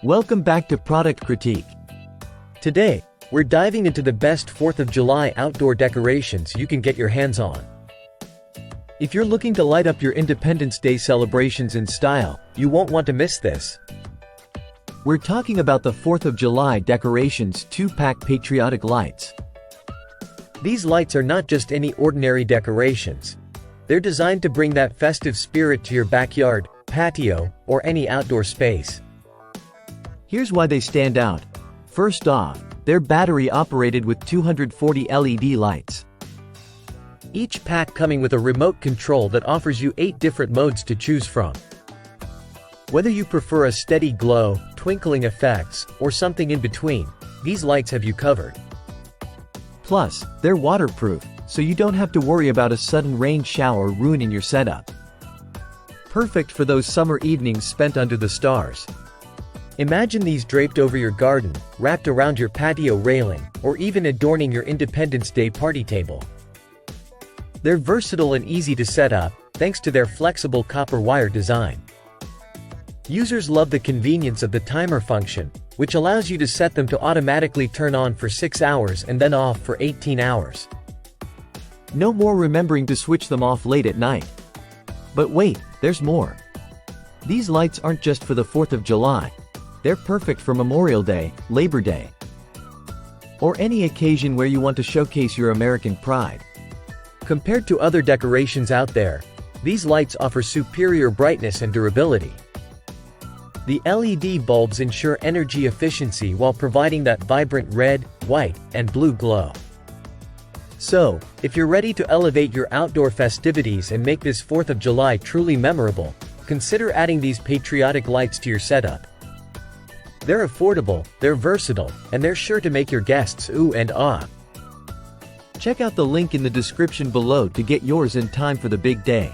Welcome back to Product Critique. Today, we're diving into the best 4th of July outdoor decorations you can get your hands on. If you're looking to light up your Independence Day celebrations in style, you won't want to miss this. We're talking about the 4th of July decorations 2-pack Patriotic lights. These lights are not just any ordinary decorations. They're designed to bring that festive spirit to your backyard, patio, or any outdoor space. Here's why they stand out. First off, they're battery-operated with 240 LED lights. Each pack coming with a remote control that offers you 8 different modes to choose from. Whether you prefer a steady glow, twinkling effects, or something in between, these lights have you covered. Plus, they're waterproof, so you don't have to worry about a sudden rain shower ruining your setup. Perfect for those summer evenings spent under the stars. Imagine these draped over your garden, wrapped around your patio railing, or even adorning your Independence Day party table. They're versatile and easy to set up, thanks to their flexible copper wire design. Users love the convenience of the timer function, which allows you to set them to automatically turn on for 6 hours and then off for 18 hours. No more remembering to switch them off late at night. But wait, there's more. These lights aren't just for the 4th of July. They're perfect for Memorial Day, Labor Day, or any occasion where you want to showcase your American pride. Compared to other decorations out there, these lights offer superior brightness and durability. The LED bulbs ensure energy efficiency while providing that vibrant red, white, and blue glow. So, if you're ready to elevate your outdoor festivities and make this 4th of July truly memorable, consider adding these patriotic lights to your setup. They're affordable, they're versatile, and they're sure to make your guests ooh and ah. Check out the link in the description below to get yours in time for the big day.